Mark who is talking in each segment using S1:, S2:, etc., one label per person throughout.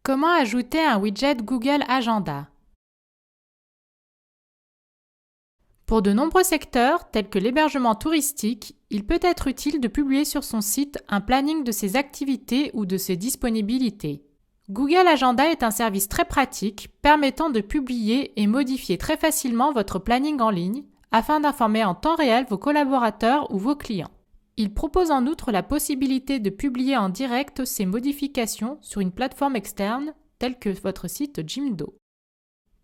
S1: Comment ajouter un widget Google Agenda? Pour de nombreux secteurs, tels que l'hébergement touristique, il peut être utile de publier sur son site un planning de ses activités ou de ses disponibilités. Google Agenda est un service très pratique permettant de publier et modifier très facilement votre planning en ligne afin d'informer en temps réel vos collaborateurs ou vos clients. Il propose en outre la possibilité de publier en direct ces modifications sur une plateforme externe telle que votre site Jimdo.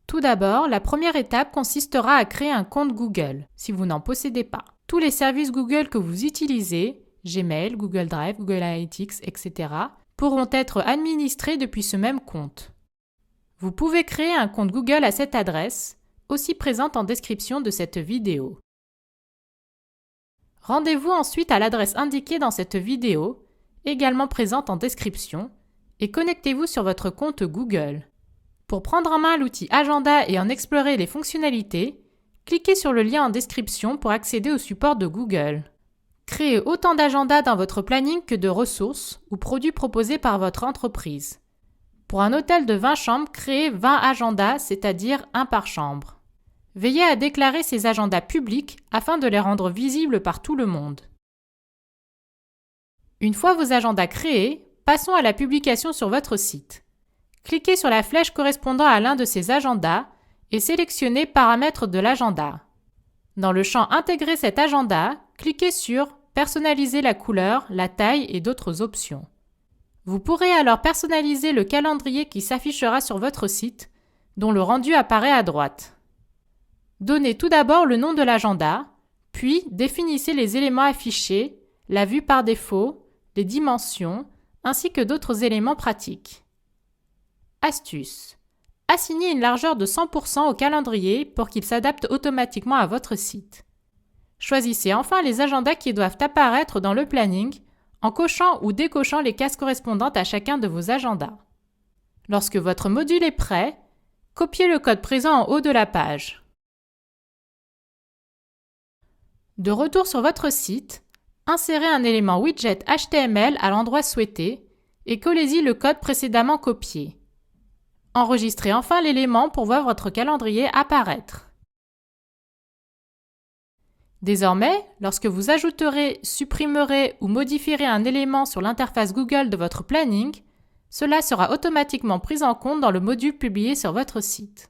S1: Tout d'abord, la première étape consistera à créer un compte Google, si vous n'en possédez pas. Tous les services Google que vous utilisez, Gmail, Google Drive, Google Analytics, etc., pourront être administrés depuis ce même compte. Vous pouvez créer un compte Google à cette adresse, aussi présente en description de cette vidéo. Rendez-vous ensuite à l'adresse indiquée dans cette vidéo, également présente en description, et connectez-vous sur votre compte Google. Pour prendre en main l'outil Agenda et en explorer les fonctionnalités, cliquez sur le lien en description pour accéder au support de Google. Créez autant d'agendas dans votre planning que de ressources ou produits proposés par votre entreprise. Pour un hôtel de 20 chambres, créez 20 agendas, c'est-à-dire un par chambre. Veillez à déclarer ces agendas publics afin de les rendre visibles par tout le monde. Une fois vos agendas créés, passons à la publication sur votre site. Cliquez sur la flèche correspondant à l'un de ces agendas et sélectionnez Paramètres de l'agenda. Dans le champ Intégrer cet agenda, cliquez sur Personnaliser la couleur, la taille et d'autres options. Vous pourrez alors personnaliser le calendrier qui s'affichera sur votre site, dont le rendu apparaît à droite. Donnez tout d'abord le nom de l'agenda, puis définissez les éléments affichés, la vue par défaut, les dimensions, ainsi que d'autres éléments pratiques. Astuce. Assignez une largeur de 100% au calendrier pour qu'il s'adapte automatiquement à votre site. Choisissez enfin les agendas qui doivent apparaître dans le planning en cochant ou décochant les cases correspondantes à chacun de vos agendas. Lorsque votre module est prêt, copiez le code présent en haut de la page. De retour sur votre site, insérez un élément widget HTML à l'endroit souhaité et collez-y le code précédemment copié. Enregistrez enfin l'élément pour voir votre calendrier apparaître. Désormais, lorsque vous ajouterez, supprimerez ou modifierez un élément sur l'interface Google de votre planning, cela sera automatiquement pris en compte dans le module publié sur votre site.